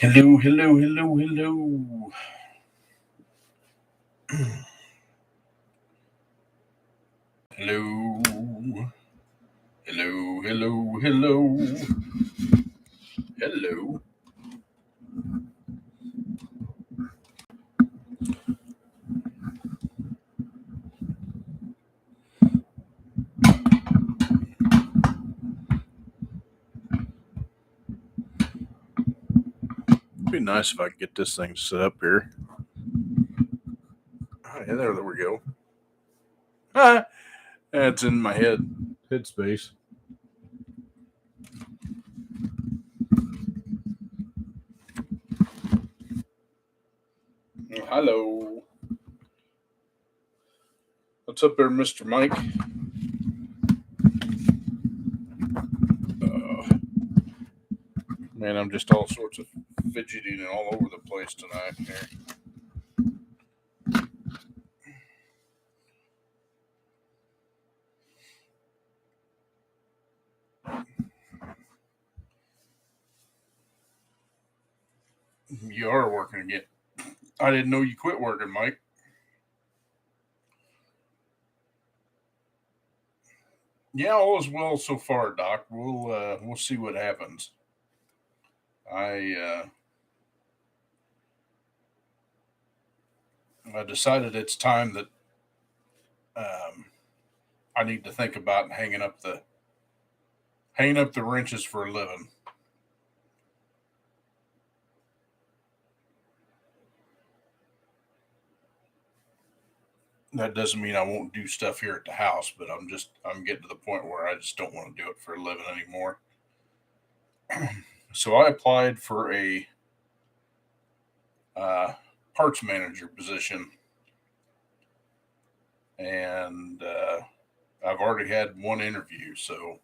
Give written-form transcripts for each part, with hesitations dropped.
Hello, hello, hello, hello. Hello, hello, hello, hello, hello. It'd be nice if I could get this thing set up here. Yeah, there we go. Ah, it's in my head space. Hello. What's up there, Mr. Mike? Man, I'm just all sorts of fidgeting and all over the place tonight here. You are working again. I didn't know you quit working, Mike. Yeah, all is well so far, Doc. We'll see what happens. I I decided it's time that um, I need to think about hanging up the wrenches for a living. That doesn't mean I won't do stuff here at the house, but I'm getting to the point where I just don't want to do it for a living anymore. So I applied for a uh, parts manager position, and I've already had one interview, so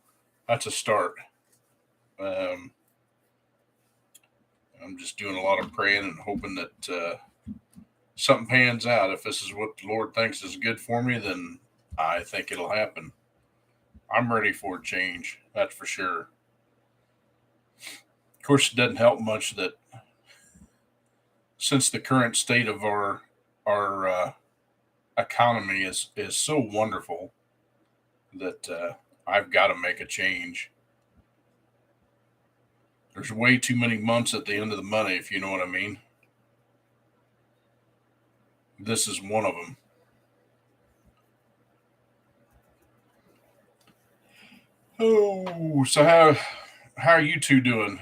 that's a start. Um, I'm just doing a lot of praying and hoping that something pans out. If this is what the Lord thinks is good for me, then I think it'll happen. I'm ready for a change, that's for sure. Of course, it doesn't help much that since the current state of our economy is so wonderful that I've got to make a change. There's way too many months at the end of the money, if you know what I mean. This is one of them. Oh, so how are you two doing?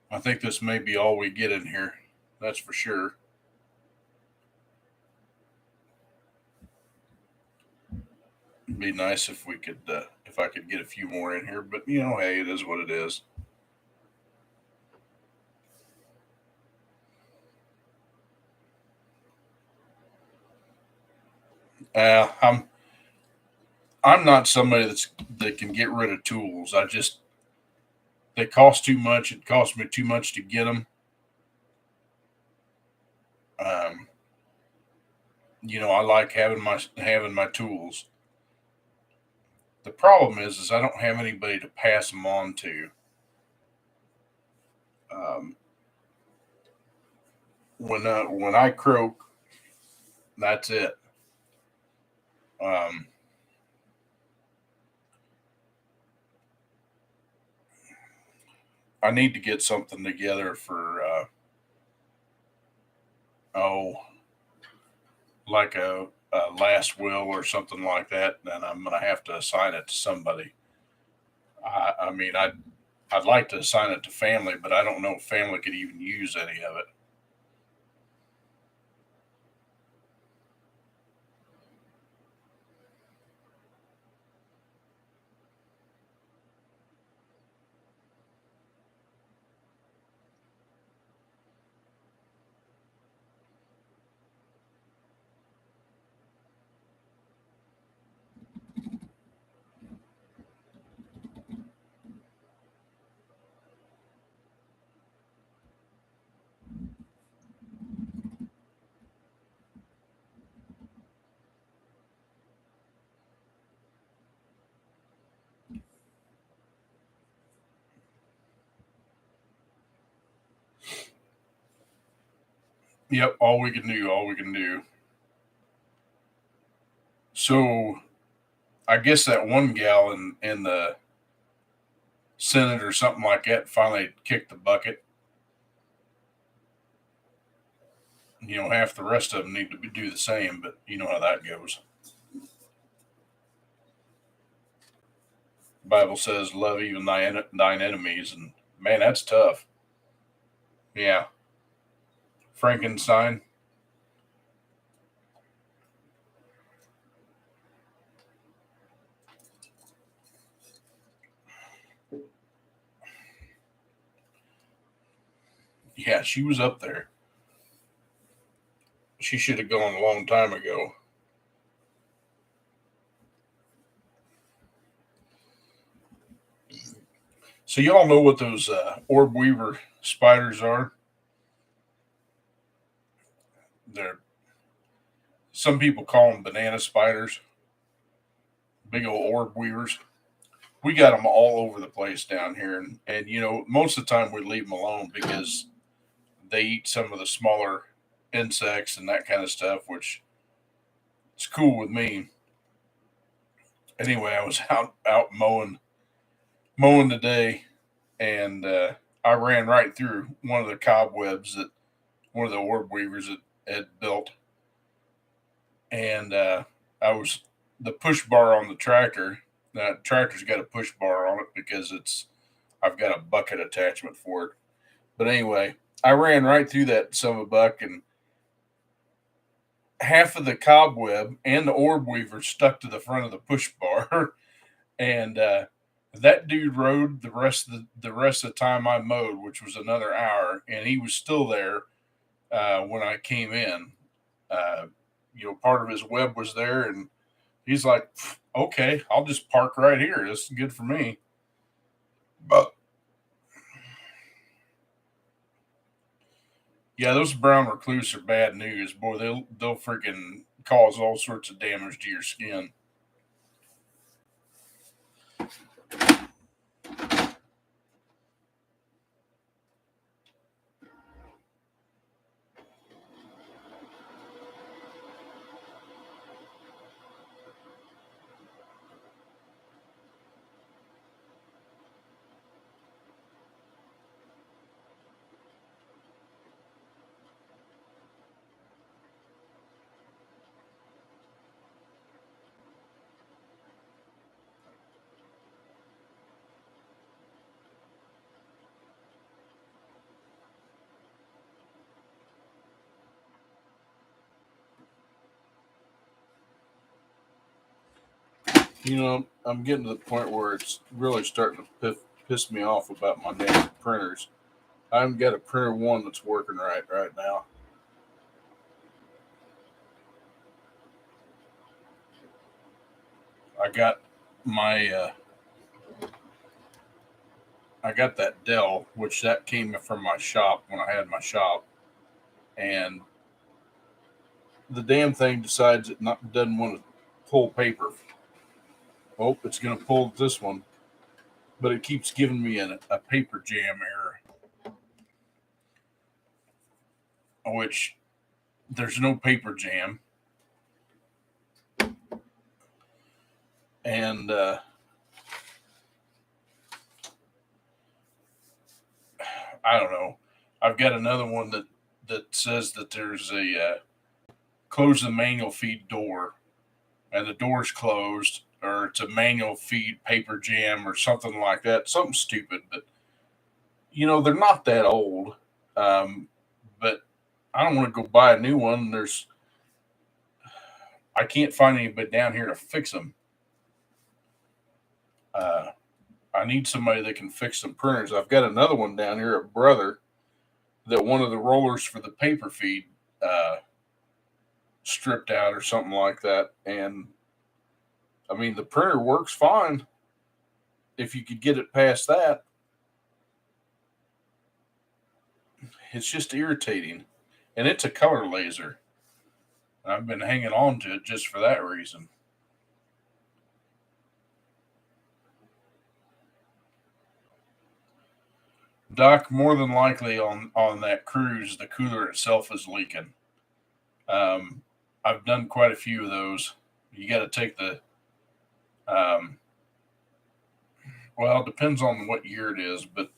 I think this may be all we get in here. That's for sure. It'd be nice if we could, if I could get a few more in here. But hey, it is what it is. I'm not somebody that can get rid of tools. They cost too much. It costs me too much to get them. Um, I like having my tools. The problem is I don't have anybody to pass them on to. Um, when I croak, that's it. Um, I need to get something together for oh, like a last will or something like that. Then I'm gonna have to assign it to somebody. I mean, I'd like to assign it to family, but I don't know if family could even use any of it. Yep, all we can do, all we can do. So I guess that one gal in the Senate or something like that finally kicked the bucket. Half the rest of them need to do the same, but you know how that goes. The Bible says, "Love even thine enemies," and man, that's tough. Yeah, Frankenstein. Yeah, she was up there. She should have gone a long time ago. So y'all know what those orb weaver spiders are? They're Some people call them banana spiders, big old orb weavers. We got them all over the place down here, and most of the time we leave them alone because they eat some of the smaller insects and that kind of stuff, which is cool with me. Anyway, I was out mowing today, and I ran right through one of the cobwebs that one of the orb weavers had built, and I was the push bar on the tractor. That tractor's got a push bar on it because I've got a bucket attachment for it. But anyway, I ran right through that son of a buck, and half of the cobweb and the orb weaver stuck to the front of the push bar, and that dude rode the rest of the time I mowed, which was another hour, and he was still there when I came in. Uh, part of his web was there, and he's like, "Okay, I'll just park right here. This is good for me." But yeah, those brown recluse are bad news, boy. They'll freaking cause all sorts of damage to your skin. I'm getting to the point where it's really starting to piss me off about my damn printers. I haven't got a printer one that's working right now. I got my I got that Dell, which that came from my shop when I had my shop, and the damn thing decides it doesn't want to pull paper. Oh, it's going to pull this one, but it keeps giving me a paper jam error, which there's no paper jam, and I don't know. I've got another one that says that there's a close the manual feed door, and the door's closed, or it's a manual feed paper jam or something like that. Something stupid, but they're not that old. But I don't want to go buy a new one. I can't find anybody down here to fix them. Uh, I need somebody that can fix some printers. I've got another one down here, a brother, that one of the rollers for the paper feed uh, stripped out or something like that. And I mean, the printer works fine if you could get it past that. It's just irritating. And it's a color laser. I've been hanging on to it just for that reason. Doc, more than likely on that cruise, the cooler itself is leaking. Um, I've done quite a few of those. You got to take the um, well, it depends on what year it is, but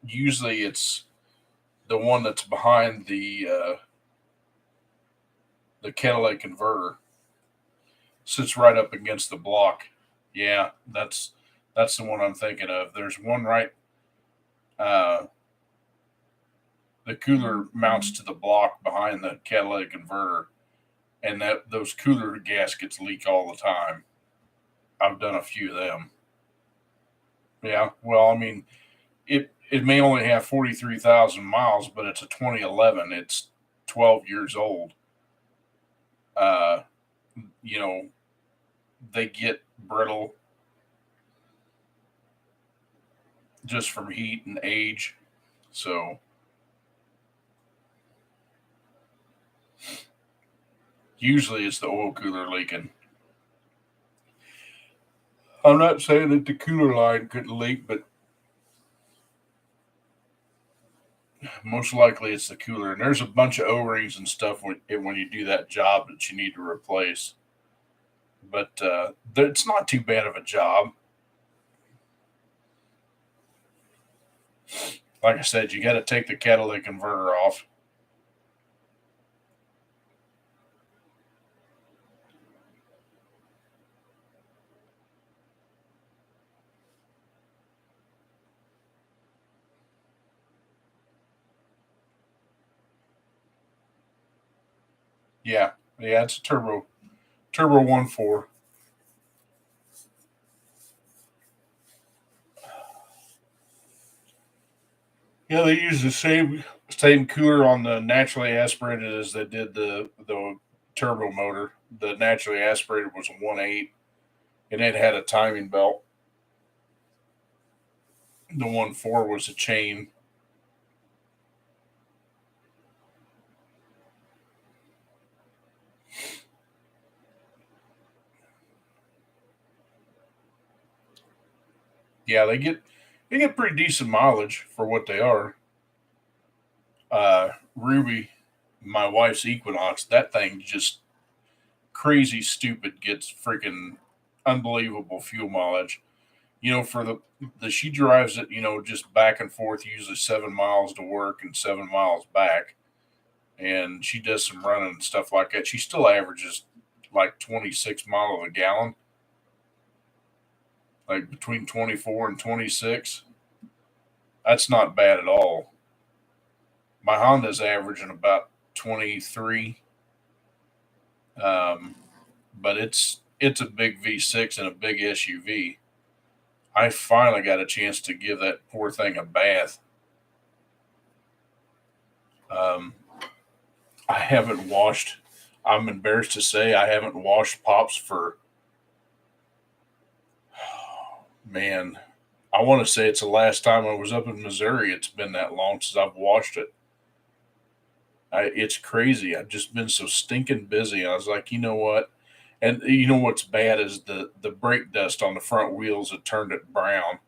usually it's the one that's behind the catalytic converter, sits right up against the block. Yeah, that's the one I'm thinking of. There's one right. Uh, the cooler mounts to the block behind the catalytic converter, and that those cooler gaskets leak all the time. I've done a few of them. Yeah, well, I mean, it may only have 43,000 miles, but it's a 2011. It's 12 years old. Uh, you know, they get brittle just from heat and age. So usually it's the oil cooler leaking. I'm not saying that the cooler line couldn't leak, but most likely it's the cooler. And there's a bunch of O-rings and stuff when you do that job that you need to replace. But it's not too bad of a job. Like I said, you got to take the catalytic converter off. Yeah, it's a turbo 1.4. Yeah, they use the same cooler on the naturally aspirated as they did the turbo motor. The naturally aspirated was a 1.8, and it had a timing belt. The 1.4 was a chain. Yeah, they get pretty decent mileage for what they are. Ruby, my wife's Equinox, that thing just crazy stupid gets freaking unbelievable fuel mileage. For the she drives it, just back and forth, usually 7 miles to work and 7 miles back. And she does some running and stuff like that. She still averages like 26 miles a gallon, like between 24 and 26. That's not bad at all. My Honda's averaging about 23, um, but it's a big V6 and a big SUV. I finally got a chance to give that poor thing a bath. Um, I haven't washed. I'm embarrassed to say I haven't washed Pops for, man, I want to say it's the last time I was up in Missouri. It's been that long since I've washed it. It's crazy. I've just been so stinking busy. I was like, you know what? And you know what's bad is the brake dust on the front wheels had turned it brown.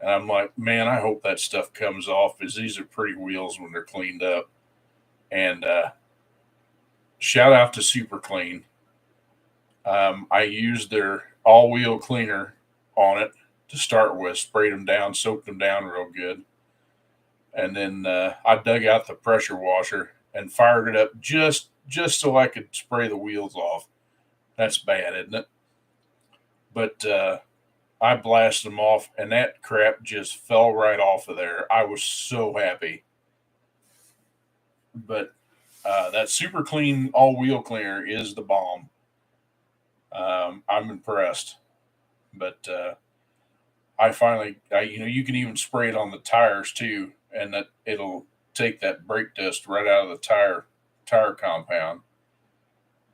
And I'm like, man, I hope that stuff comes off because these are pretty wheels when they're cleaned up. And shout out to Super Clean. I used their all wheel cleaner on it to start with, sprayed them down, soaked them down real good. And then I dug out the pressure washer and fired it up just so I could spray the wheels off. That's bad, isn't it? But I blasted them off, and that crap just fell right off of there. I was so happy. But that super clean all wheel cleaner is the bomb. I'm impressed. But you can even spray it on the tires too, and that it'll take that brake dust right out of the tire compound.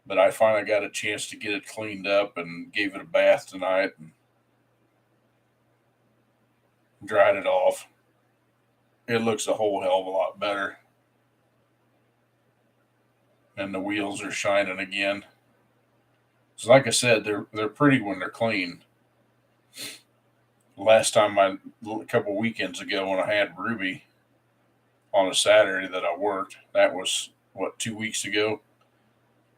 But I finally got a chance to get it cleaned up and gave it a bath tonight and dried it off. It looks a whole hell of a lot better. And the wheels are shining again. So like I said, they're pretty when they're clean. Last time a couple weekends ago when I had Ruby on a Saturday that I worked, that was what 2 weeks ago.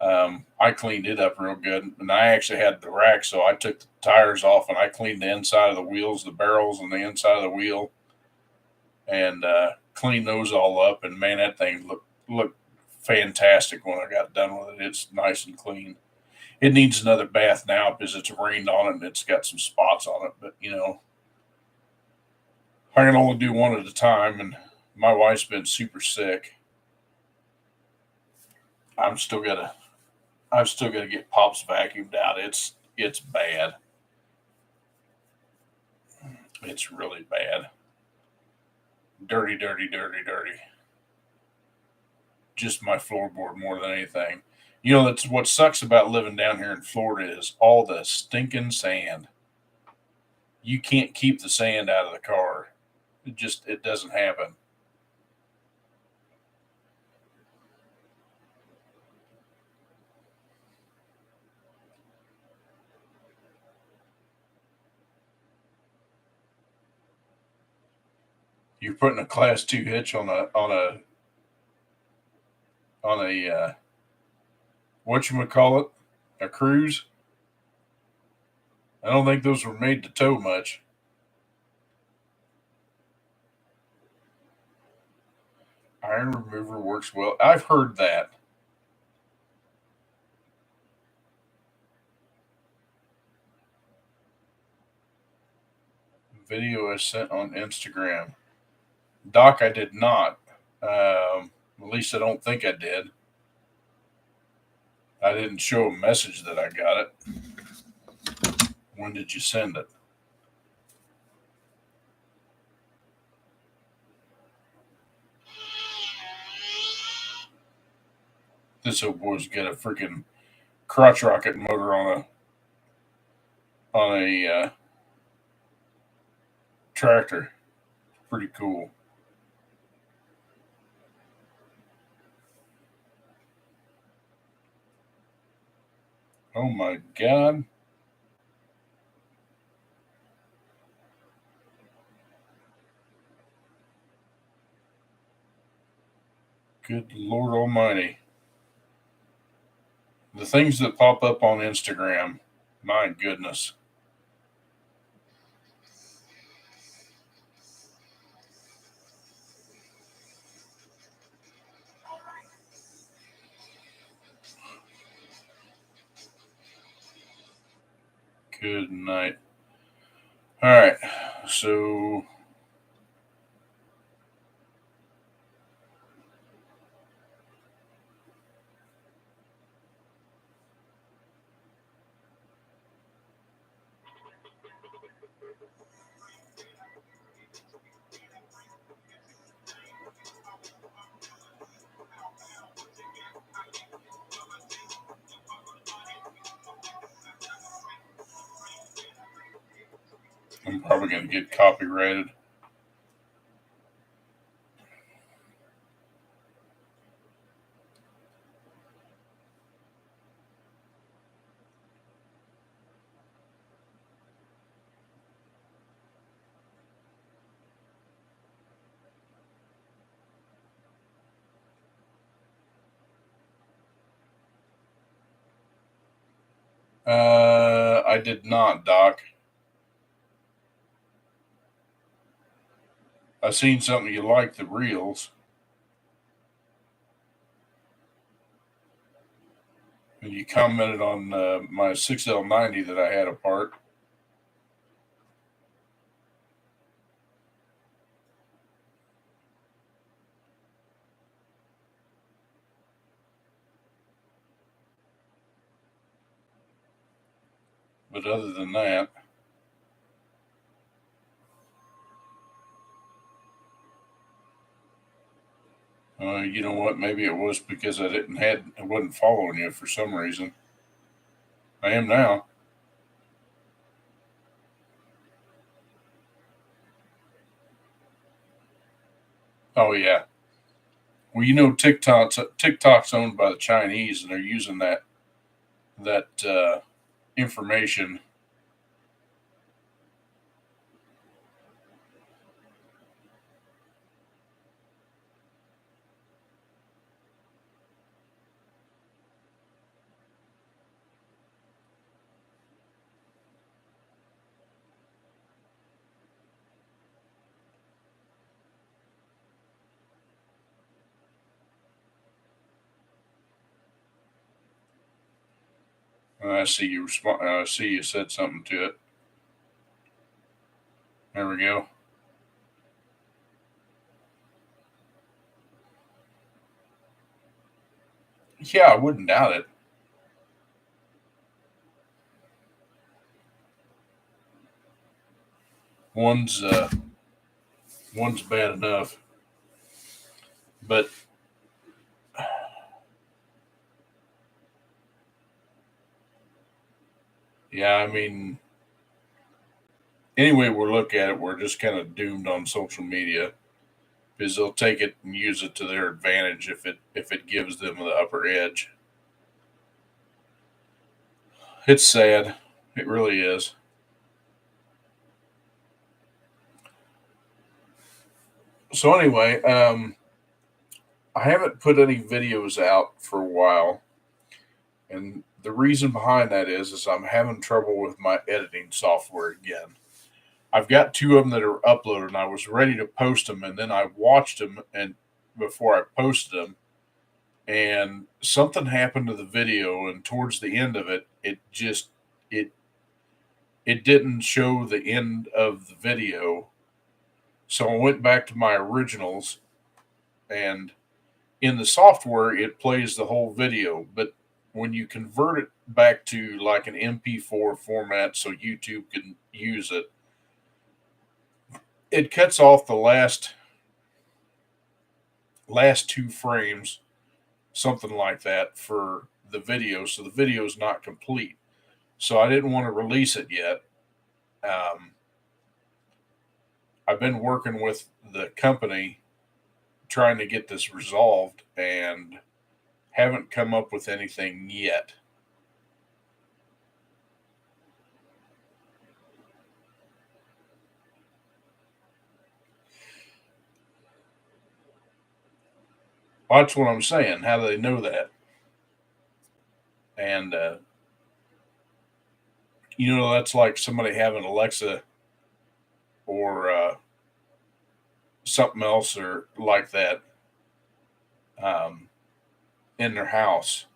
I cleaned it up real good, and I actually had the rack, so I took the tires off and I cleaned the inside of the wheels, the barrels, and the inside of the wheel, and cleaned those all up. And man, that thing looked fantastic when I got done with it. It's nice and clean. It needs another bath now because it's rained on it and it's got some spots on it. But I can only do one at a time, and my wife's been super sick. I'm still gotta I've still got to get Pops vacuumed out. It's bad. It's really bad. Dirty, dirty, dirty, dirty. Just my floorboard more than anything. That's what sucks about living down here in Florida is all the stinking sand. You can't keep the sand out of the car. It doesn't happen. You're putting a class 2 hitch on a whatchamacallit, a cruise. I don't think those were made to tow much. Iron remover works well. I've heard that. Video I sent on Instagram. Doc, I did not. At least I don't think I did. I didn't show a message that I got it. When did you send it? This old boy's got a freaking crotch rocket motor on a tractor. Pretty cool. Oh my God. Good Lord Almighty. The things that pop up on Instagram, my goodness. Good night. All right. So I'm probably going to get copyrighted. I did not, Doc. I seen something you like, the reels. And you commented on my 6L90 that I had apart. But other than that, you know what? Maybe it was because I wasn't following you for some reason. I am now. Oh yeah. Well, TikTok's owned by the Chinese, and they're using that information I see you. I see you said something to it. There we go. Yeah, I wouldn't doubt it. One's one's bad enough, but yeah, I mean, any way we look at it, we're just kind of doomed on social media because they'll take it and use it to their advantage if it gives them the upper edge. It's sad. It really is. So anyway, I haven't put any videos out for a while, and the reason behind that is I'm having trouble with my editing software again. I've got two of them that are uploaded, and I was ready to post them, and then I watched them, and before I posted them, and something happened to the video, and towards the end of it, it it didn't show the end of the video, so I went back to my originals, and in the software it plays the whole video, but when you convert it back to like an MP4 format so YouTube can use it, it cuts off the last two frames, something like that, for the video, so the video is not complete. So I didn't want to release it yet. Um, I've been working with the company trying to get this resolved and haven't come up with anything yet. That's what I'm saying. How do they know that? And that's like somebody having Alexa or something else or like that um, in their house.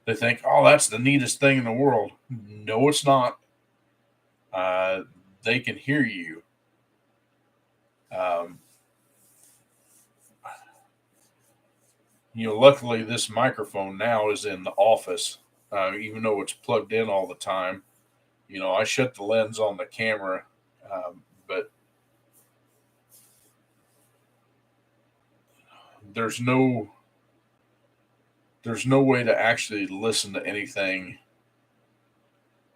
They think, oh, that's the neatest thing in the world. No, it's not. Uh, they can hear you. Um, luckily, this microphone now is in the office, even though it's plugged in all the time. I shut the lens on the camera, but there's no there's no way to actually listen to anything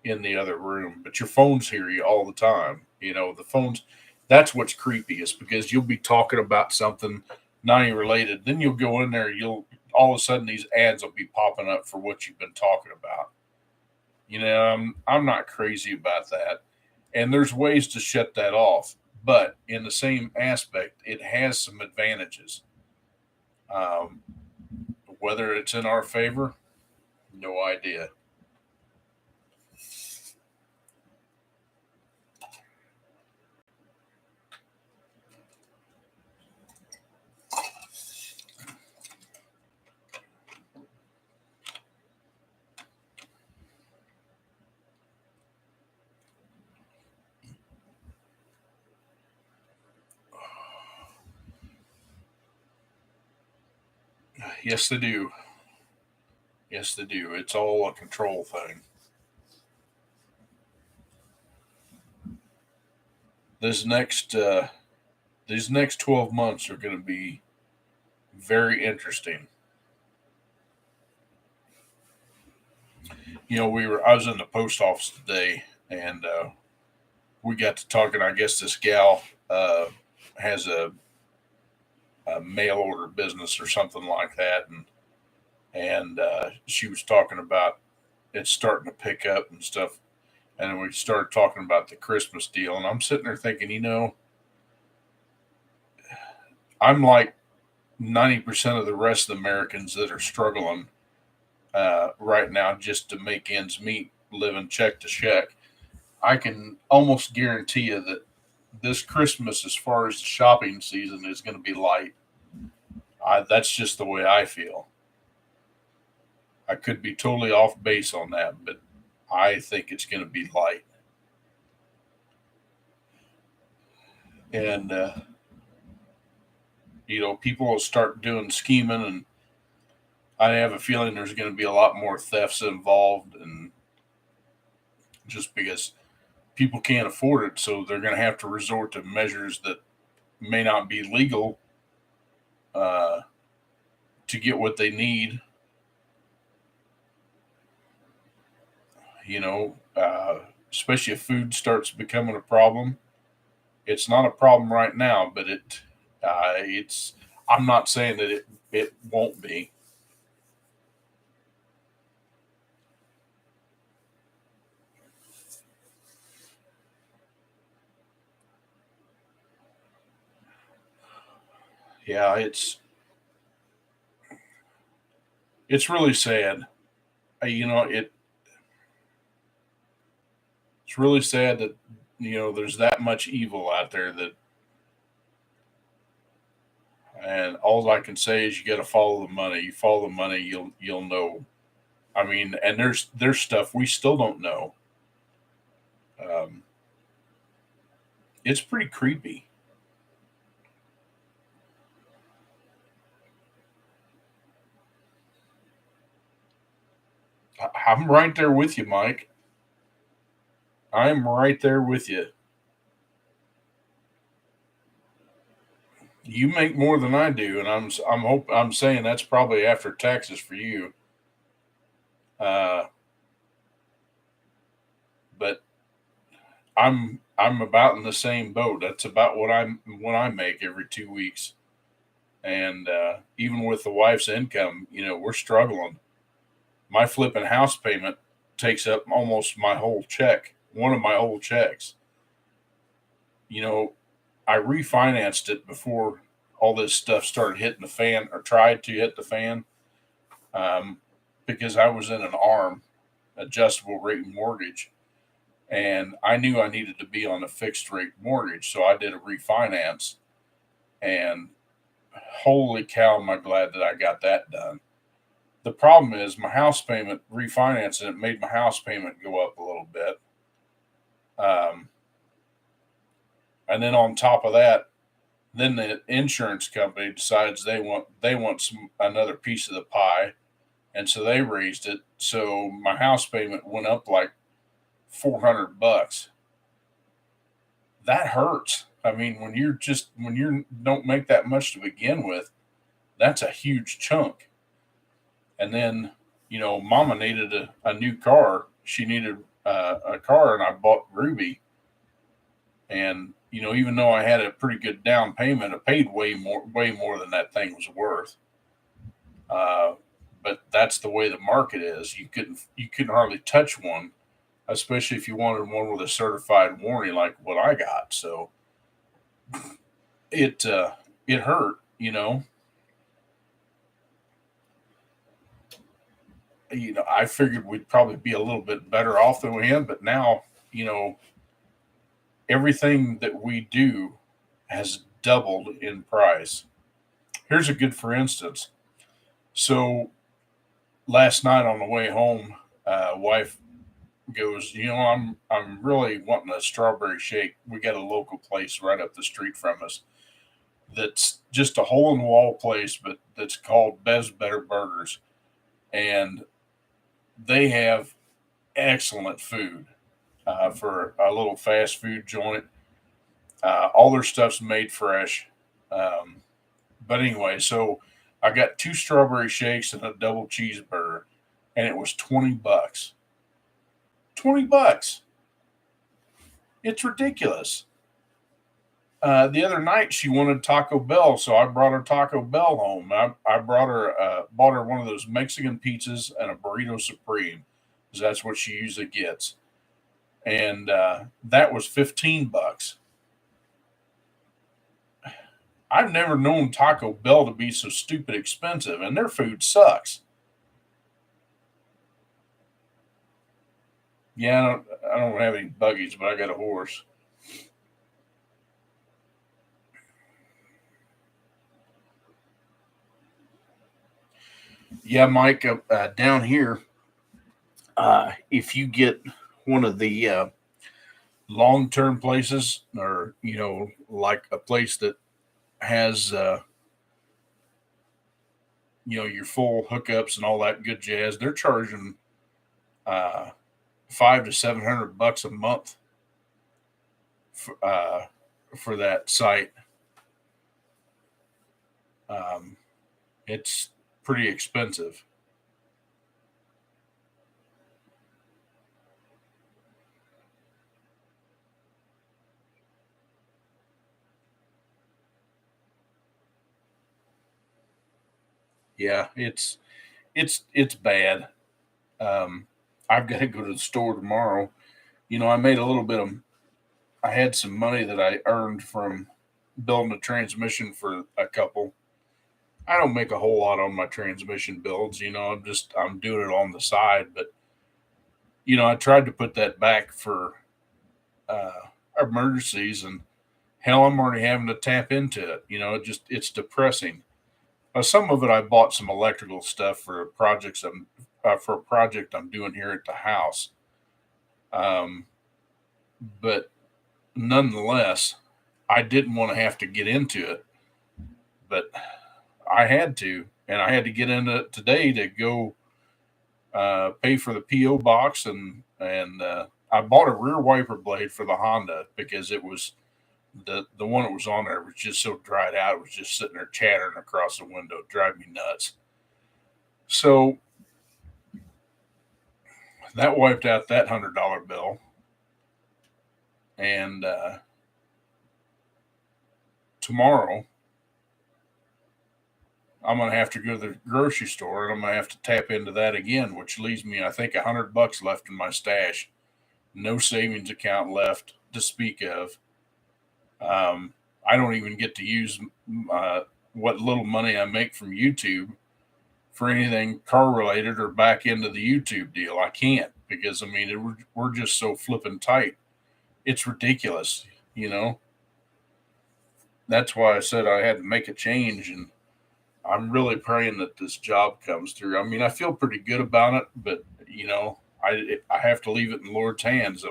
in the other room. But your phones hear you all the time. The phones. That's what's creepy, is because you'll be talking about something not even related. Then you'll go in there. You'll all of a sudden these ads will be popping up for what you've been talking about. I'm not crazy about that. And there's ways to shut that off. But in the same aspect, it has some advantages. Um, whether it's in our favor, no idea. Yes, they do. Yes, they do. It's all a control thing. This next, these next 12 months are going to be very interesting. I was in the post office today, and we got to talking. I guess this gal has a mail order business or something like that, and she was talking about it's starting to pick up and stuff. And then we started talking about the Christmas deal, and I'm sitting there thinking, I'm like 90% of the rest of the Americans that are struggling right now just to make ends meet, living check to check. I can almost guarantee you that this Christmas, as far as the shopping season, is going to be light. That's just the way I feel. I could be totally off base on that, but I think it's going to be light. And, people will start doing scheming, and I have a feeling there's going to be a lot more thefts involved, and just because people can't afford it, so they're going to have to resort to measures that may not be legal uh, to get what they need. You know, especially if food starts becoming a problem. It's not a problem right now, but it's. I'm not saying that it won't be. Yeah, it's really sad. It's really sad that there's that much evil out there that, and all I can say is you got to follow the money. You follow the money, you'll know. I mean, and there's stuff we still don't know. Um, it's pretty creepy. I'm right there with you, Mike. I'm right there with you. You make more than I do, and I'm saying that's probably after taxes for you. Uh, but I'm about in the same boat. That's about what I make every 2 weeks, and even with the wife's income, we're struggling. My flipping house payment takes up almost my whole check, one of my whole checks. You know, I refinanced it before all this stuff started hitting the fan, or tried to hit the fan, um, because I was in an ARM, adjustable rate mortgage, and I knew I needed to be on a fixed rate mortgage, so I did a refinance. And holy cow, am I glad that I got that done. The problem is my house payment, refinancing it made my house payment go up a little bit. Um, and then on top of that, then the insurance company decides they want another piece of the pie, and so they raised it. So my house payment went up like $400. That hurts. I mean, when you don't make that much to begin with, that's a huge chunk. And then, Mama needed a new car. She needed a car, and I bought Ruby. And even though I had a pretty good down payment, I paid way more than that thing was worth. Uh, but that's the way the market is. You couldn't hardly touch one, especially if you wanted one with a certified warranty like what I got. So it it hurt. I figured we'd probably be a little bit better off than we had, but now you know everything that we do has doubled in price. Here's a good for instance. So last night on the way home, wife goes, I'm really wanting a strawberry shake. We got a local place right up the street from us that's just a hole in the wall place, but that's called Bev's Better Burgers, and they have excellent food for a little fast food joint. All their stuff's made fresh. Um, but anyway, so I got two strawberry shakes and a double cheeseburger, and it was $20. $20. It's ridiculous. The other night she wanted Taco Bell, so I brought her Taco Bell home. I bought her one of those Mexican pizzas and a burrito supreme, because that's what she usually gets, and that was $15. I've never known Taco Bell to be so stupid expensive, and their food sucks. Yeah, I don't have any buggies, but I got a horse. Yeah, Mike, down here, if you get one of the long term places, or like a place that has your full hookups and all that good jazz, they're charging uh, 500 to 700 bucks a month for that site. Um, it's pretty expensive. Yeah, it's bad. Um, I've got to go to the store tomorrow. I made a little bit of. I had some money that I earned from building a transmission for a couple. I don't make a whole lot on my transmission builds. I'm doing it on the side, but I tried to put that back for uh, emergencies, and hell, I'm already having to tap into it. It's depressing. Some of it I bought some electrical stuff for a project I'm doing here at the house. Um, but nonetheless, I didn't want to have to get into it, but I had to, and I had to get into it today to go pay for the PO box, and I bought a rear wiper blade for the Honda because it was the one that was on there was just so dried out. It was just sitting there chattering across the window, driving me nuts. So that wiped out that $100 bill, and tomorrow I'm gonna have to go to the grocery store and I'm gonna have to tap into that again, which leaves me, I think, $100 left in my stash. No savings account left to speak of. Um, I don't even get to use uh, what little money I make from YouTube for anything car related or back into the YouTube deal. I can't because we're just so flipping tight. It's ridiculous, you know. That's why I said I had to make a change, and I'm really praying that this job comes through. I feel pretty good about it, but I have to leave it in the Lord's hands.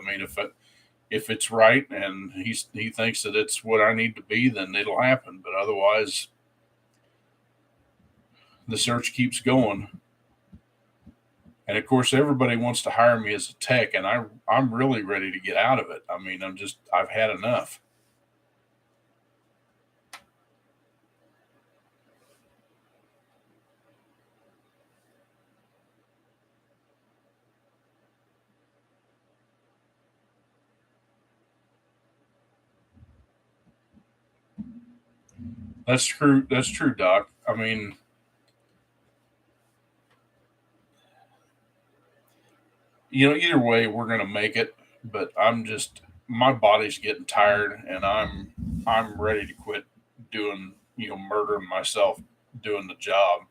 If it's right and he thinks that it's what I need to be, then it'll happen. But otherwise, the search keeps going. And of course, everybody wants to hire me as a tech, and I'm really ready to get out of it. I've had enough. That's true. That's true, Doc. Either way, we're gonna make it. But my body's getting tired, and I'm ready to quit doing murdering myself doing the job.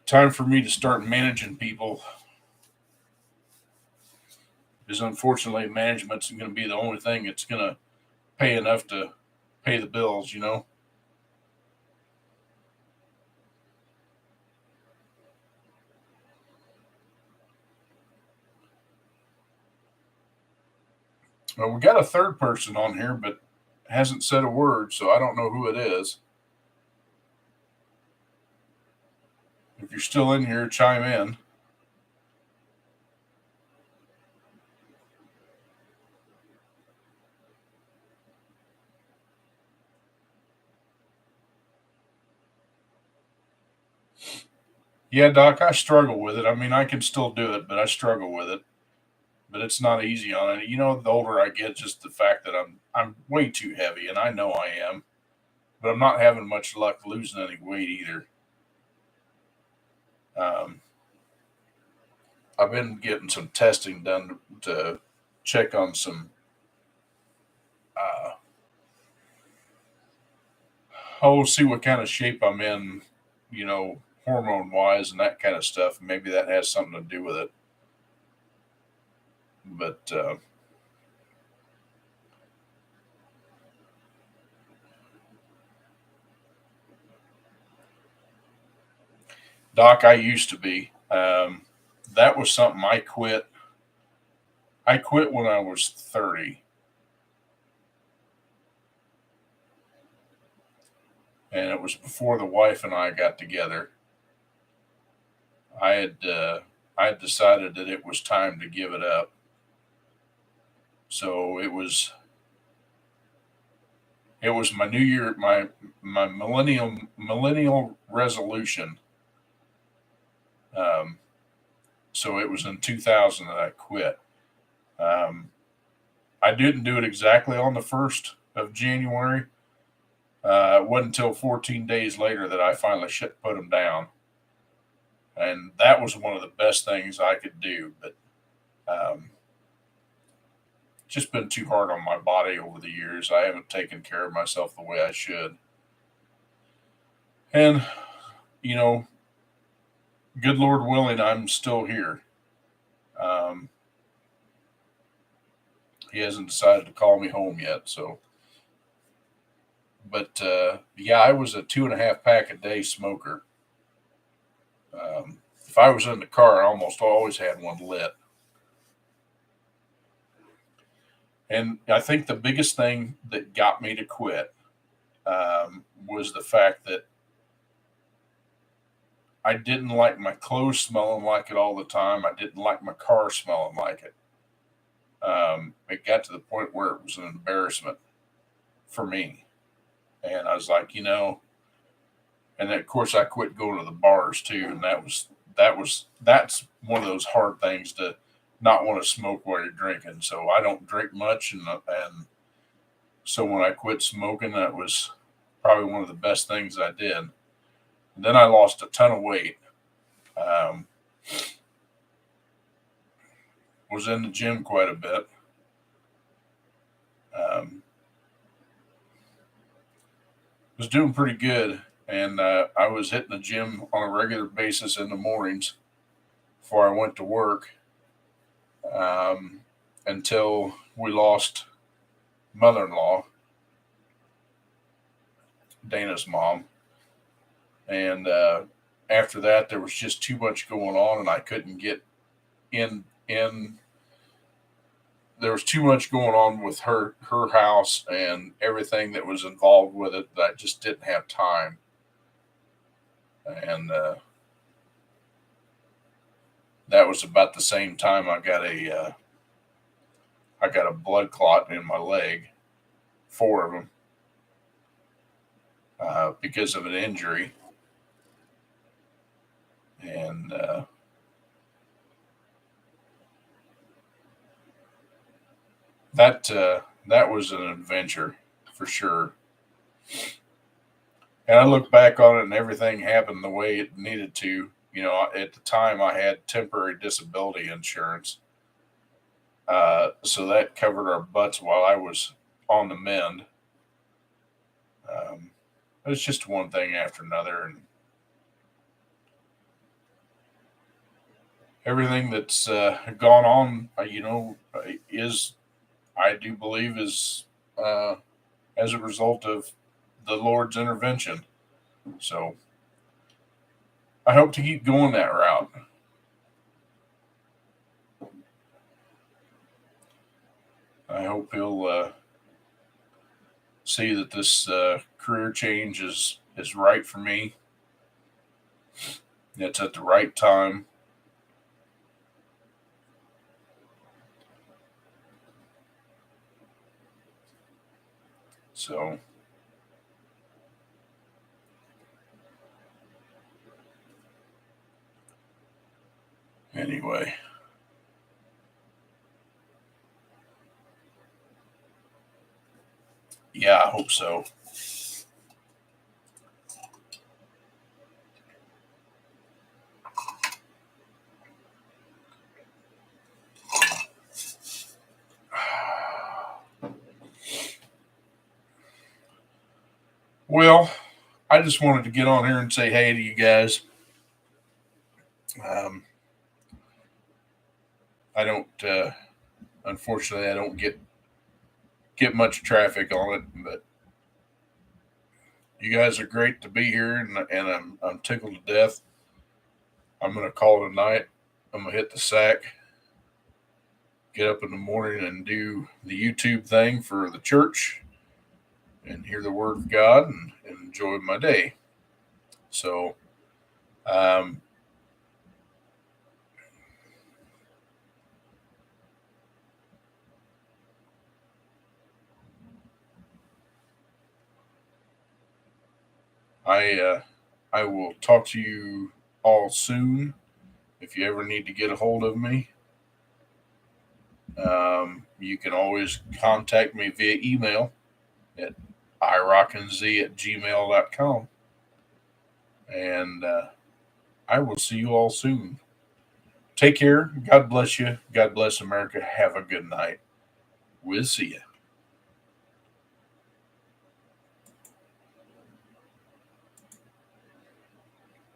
Time for me to start managing people, because unfortunately, management's going to be the only thing that's going to pay enough to pay the bills. Well, we got a third person on here, but hasn't said a word, so I don't know who it is. If you're still in here, chime in. Yeah, Doc, I struggle with it. I can still do it, but I struggle with it. But it's not easy on it. The older I get, just the fact that I'm way too heavy, and I know I am. But I'm not having much luck losing any weight either. Um, I've been getting some testing done to check on some, uh, see what kind of shape I'm in, hormone wise and that kind of stuff. Maybe that has something to do with it. But Doc, I used to be. That was something I quit. I quit when I was 30, and it was before the wife and I got together. I had I had decided that it was time to give it up. So it was my New Year, my millennial resolution. Um, so it was in 2000 that I quit. Um, I didn't do it exactly on the 1st of January. It wasn't until 14 days later that I finally put them down. And that was one of the best things I could do. But just been too hard on my body over the years. I haven't taken care of myself the way I should. And, you know, good Lord willing, I'm still here. Um, he hasn't decided to call me home yet. So, but yeah, I was a 2.5 pack a day smoker. If I was in the car, I almost always had one lit. And I think the biggest thing that got me to quit was the fact that I didn't like my clothes smelling like it all the time. I didn't like my car smelling like it. It got to the point where it was an embarrassment for me. And I was like, and then of course I quit going to the bars too. And that's one of those hard things to not want to smoke while you're drinking. So I don't drink much. And so when I quit smoking, that was probably one of the best things I did. And then I lost a ton of weight. Um, was in the gym quite a bit. Um, was doing pretty good, and I was hitting the gym on a regular basis in the mornings before I went to work, um, until we lost mother-in-law, Dana's mom, and after that there was just too much going on, and I couldn't get in. There was too much going on with her house and everything that was involved with it that I just didn't have time. And that was about the same time I got a blood clot in my leg, 4 of them, because of an injury, and that was an adventure for sure. And I look back on it, and everything happened the way it needed to. At the time, I had temporary disability insurance, so that covered our butts while I was on the mend. It's just one thing after another, and everything that's gone on, is I do believe is as a result of the Lord's intervention. So I hope to keep going that route. I hope he'll see that this career change is right for me. It's at the right time. So anyway, yeah, I hope so. Well, I just wanted to get on here and say hey to you guys. I don't, unfortunately, I don't get much traffic on it, but you guys are great to be here, and I'm tickled to death I'm going to call it a night. I'm going to hit the sack, get up in the morning and do the YouTube thing for the church and hear the word of God and enjoy my day. So, I will talk to you all soon. If you ever need to get a hold of me, you can always contact me via email at irockinz@gmail.com. And I will see you all soon. Take care. God bless you. God bless America. Have a good night. We'll see you.